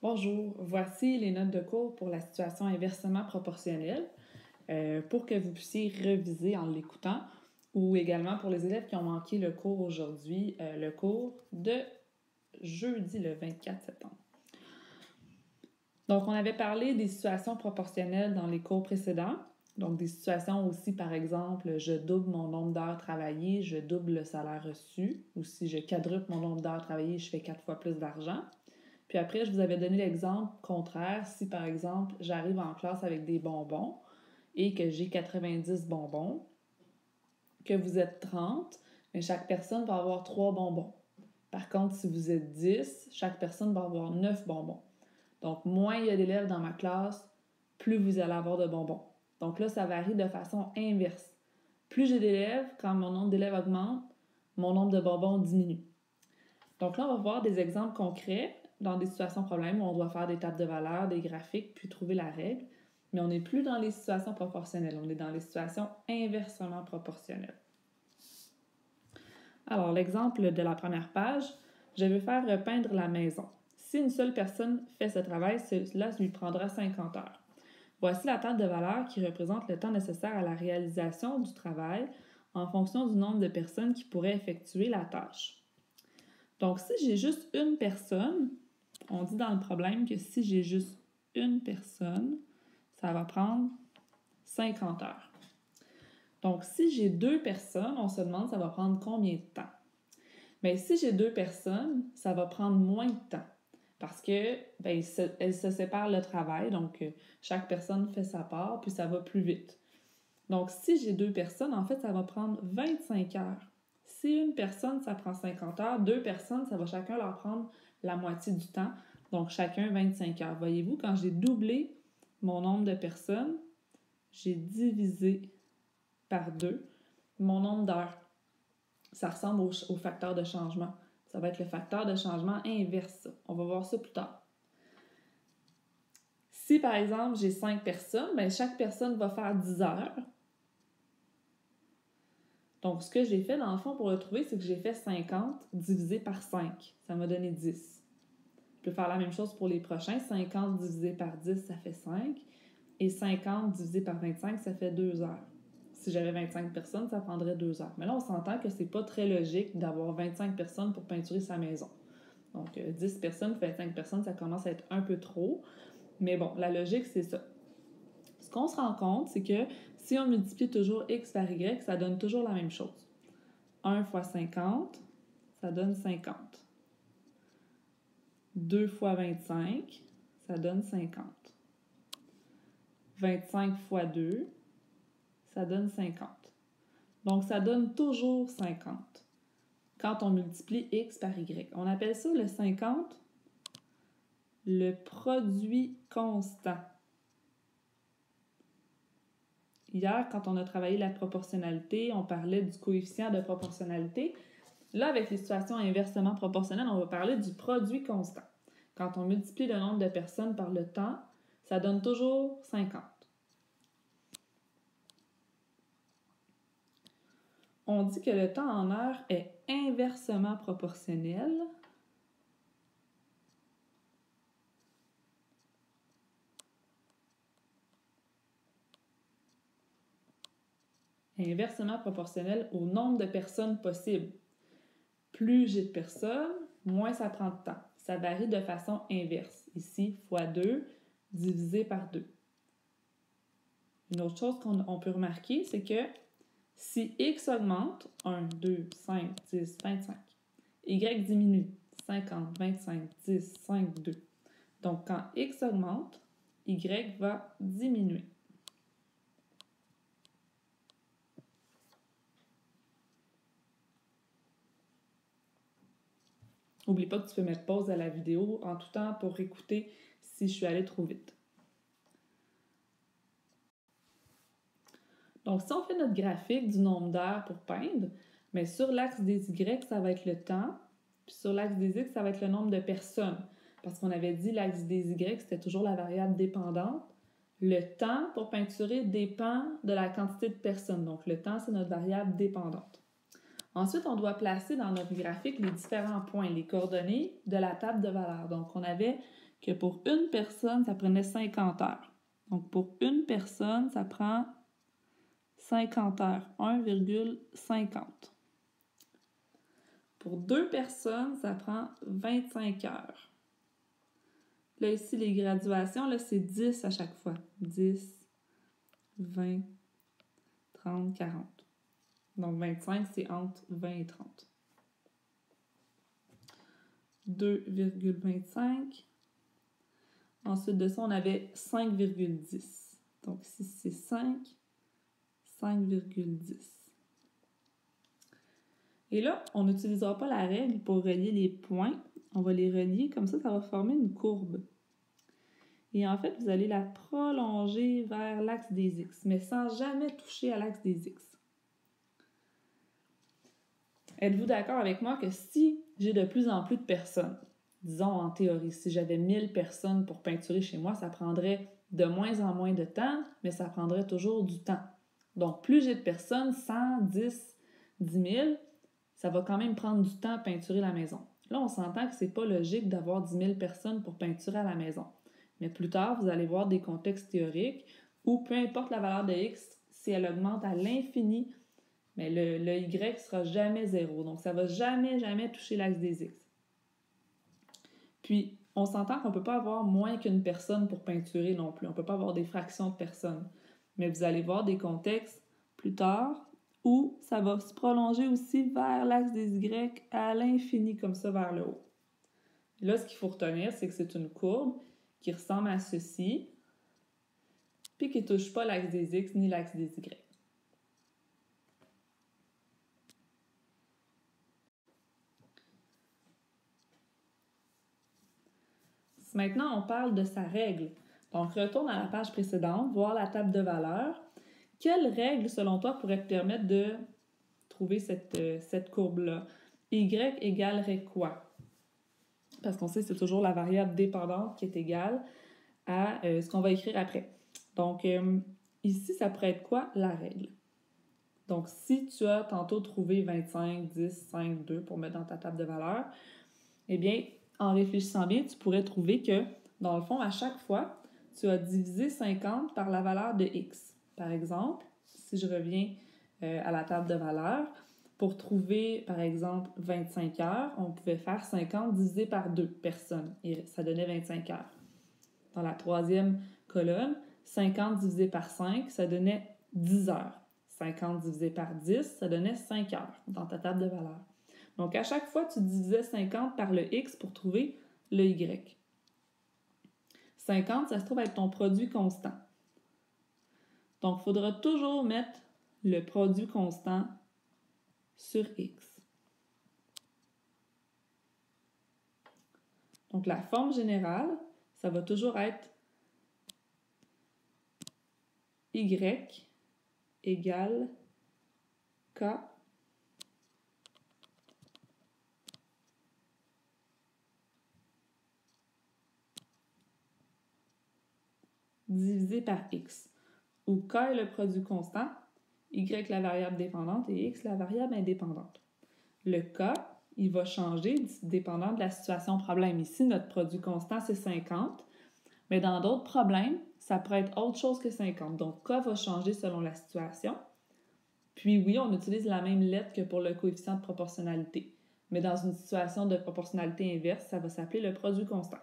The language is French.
Bonjour, voici les notes de cours pour la situation inversement proportionnelle pour que vous puissiez réviser en l'écoutant ou également pour les élèves qui ont manqué le cours aujourd'hui, le cours de jeudi le 24 septembre. Donc, on avait parlé des situations proportionnelles dans les cours précédents. Donc, des situations aussi, par exemple, je double mon nombre d'heures travaillées, je double le salaire reçu, ou si je quadruple mon nombre d'heures travaillées, je fais 4 fois plus d'argent. Puis après, je vous avais donné l'exemple contraire. Si, par exemple, j'arrive en classe avec des bonbons et que j'ai 90 bonbons, que vous êtes 30, mais chaque personne va avoir 3 bonbons. Par contre, si vous êtes 10, chaque personne va avoir 9 bonbons. Donc, moins il y a d'élèves dans ma classe, plus vous allez avoir de bonbons. Donc là, ça varie de façon inverse. Plus j'ai d'élèves, quand mon nombre d'élèves augmente, mon nombre de bonbons diminue. Donc là, on va voir des exemples concrets dans des situations problèmes où on doit faire des tables de valeurs, des graphiques, puis trouver la règle. Mais on n'est plus dans les situations proportionnelles, on est dans les situations inversement proportionnelles. Alors, l'exemple de la première page, je vais faire repeindre la maison. Si une seule personne fait ce travail, cela lui prendra 50 heures. Voici la table de valeurs qui représente le temps nécessaire à la réalisation du travail en fonction du nombre de personnes qui pourraient effectuer la tâche. Donc, si j'ai juste une personne, on dit dans le problème que si j'ai juste une personne, ça va prendre 50 heures. Donc, si j'ai deux personnes, on se demande ça va prendre combien de temps? Bien, si j'ai deux personnes, ça va prendre moins de temps parce que elles se séparent le travail, donc chaque personne fait sa part, puis ça va plus vite. Donc, si j'ai deux personnes, en fait, ça va prendre 25 heures. Si une personne, ça prend 50 heures, deux personnes, ça va chacun leur prendre la moitié du temps, donc chacun 25 heures. Voyez-vous, quand j'ai doublé mon nombre de personnes, j'ai divisé par 2 mon nombre d'heures. Ça ressemble au facteur de changement. Ça va être le facteur de changement inverse. On va voir ça plus tard. Si, par exemple, j'ai 5 personnes, bien, chaque personne va faire 10 heures. Donc, ce que j'ai fait, dans le fond, pour le trouver, c'est que j'ai fait 50 divisé par 5. Ça m'a donné 10. Je peux faire la même chose pour les prochains. 50 divisé par 10, ça fait 5. Et 50 divisé par 25, ça fait 2 heures. Si j'avais 25 personnes, ça prendrait 2 heures. Mais là, on s'entend que c'est pas très logique d'avoir 25 personnes pour peinturer sa maison. Donc, 10 personnes, 25 personnes, ça commence à être un peu trop. Mais bon, la logique, c'est ça. Ce qu'on se rend compte, c'est que si on multiplie toujours x par y, ça donne toujours la même chose. 1 fois 50, ça donne 50. 2 fois 25, ça donne 50. 25 fois 2, ça donne 50. Donc, ça donne toujours 50 quand on multiplie x par y. On appelle ça le 50 le produit constant. Hier, quand on a travaillé la proportionnalité, on parlait du coefficient de proportionnalité. Là, avec les situations inversement proportionnelles, on va parler du produit constant. Quand on multiplie le nombre de personnes par le temps, ça donne toujours 50. On dit que le temps en heure est inversement proportionnel au nombre de personnes possibles. Plus j'ai de personnes, moins ça prend de temps. Ça varie de façon inverse. Ici, fois 2 divisé par 2. Une autre chose qu'on peut remarquer, c'est que si x augmente, 1, 2, 5, 10, 25, y diminue, 50, 25, 10, 5, 2. Donc, quand x augmente, y va diminuer. N'oublie pas que tu peux mettre pause à la vidéo en tout temps pour écouter si je suis allée trop vite. Donc, si on fait notre graphique du nombre d'heures pour peindre, mais sur l'axe des Y, ça va être le temps, puis sur l'axe des X, ça va être le nombre de personnes. Parce qu'on avait dit l'axe des Y, c'était toujours la variable dépendante. Le temps pour peinturer dépend de la quantité de personnes. Donc, le temps, c'est notre variable dépendante. Ensuite, on doit placer dans notre graphique les différents points, les coordonnées de la table de valeurs. Donc, on avait que pour une personne, ça prenait 50 heures. Donc, pour une personne, ça prend 50 heures, 1,50. Pour 2 personnes, ça prend 25 heures. Là, ici, les graduations, là, c'est 10 à chaque fois. 10, 20, 30, 40. Donc, 25, c'est entre 20 et 30. 2,25. Ensuite de ça, on avait 5,10. Donc, ici, c'est 5, 5,10. Et là, on n'utilisera pas la règle pour relier les points. On va les relier, comme ça va former une courbe. Et en fait, vous allez la prolonger vers l'axe des X, mais sans jamais toucher à l'axe des X. Êtes-vous d'accord avec moi que si j'ai de plus en plus de personnes, disons en théorie, si j'avais 1000 personnes pour peinturer chez moi, ça prendrait de moins en moins de temps, mais ça prendrait toujours du temps. Donc, plus j'ai de personnes, 100, 10, 10 000, ça va quand même prendre du temps à peinturer la maison. Là, on s'entend que c'est pas logique d'avoir 10 000 personnes pour peinturer à la maison. Mais plus tard, vous allez voir des contextes théoriques où peu importe la valeur de X, si elle augmente à l'infini, mais le Y ne sera jamais 0. Donc, ça ne va jamais, jamais toucher l'axe des X. Puis, on s'entend qu'on ne peut pas avoir moins qu'une personne pour peinturer non plus. On ne peut pas avoir des fractions de personnes. Mais vous allez voir des contextes plus tard où ça va se prolonger aussi vers l'axe des Y à l'infini, comme ça, vers le haut. Et là, ce qu'il faut retenir, c'est que c'est une courbe qui ressemble à ceci, puis qui ne touche pas l'axe des X ni l'axe des Y. Maintenant, on parle de sa règle. Donc, retourne à la page précédente, voir la table de valeurs. Quelle règle, selon toi, pourrait te permettre de trouver cette courbe-là? Y égalerait quoi? Parce qu'on sait que c'est toujours la variable dépendante qui est égale à ce qu'on va écrire après. Donc, ici, ça pourrait être quoi la règle? Donc, si tu as tantôt trouvé 25, 10, 5, 2 pour mettre dans ta table de valeurs, eh bien, en réfléchissant bien, tu pourrais trouver que, dans le fond, à chaque fois, tu as divisé 50 par la valeur de X. Par exemple, si je reviens à la table de valeurs, pour trouver, par exemple, 25 heures, on pouvait faire 50 divisé par 2 personnes, et ça donnait 25 heures. Dans la troisième colonne, 50 divisé par 5, ça donnait 10 heures. 50 divisé par 10, ça donnait 5 heures dans ta table de valeurs. Donc, à chaque fois, tu divisais 50 par le X pour trouver le Y. 50, ça se trouve être ton produit constant. Donc, il faudra toujours mettre le produit constant sur X. Donc, la forme générale, ça va toujours être Y égale K divisé par X, où K est le produit constant, Y la variable dépendante et X la variable indépendante. Le K, il va changer dépendant de la situation problème. Ici, notre produit constant, c'est 50, mais dans d'autres problèmes, ça pourrait être autre chose que 50. Donc, K va changer selon la situation. Puis oui, on utilise la même lettre que pour le coefficient de proportionnalité. Mais dans une situation de proportionnalité inverse, ça va s'appeler le produit constant.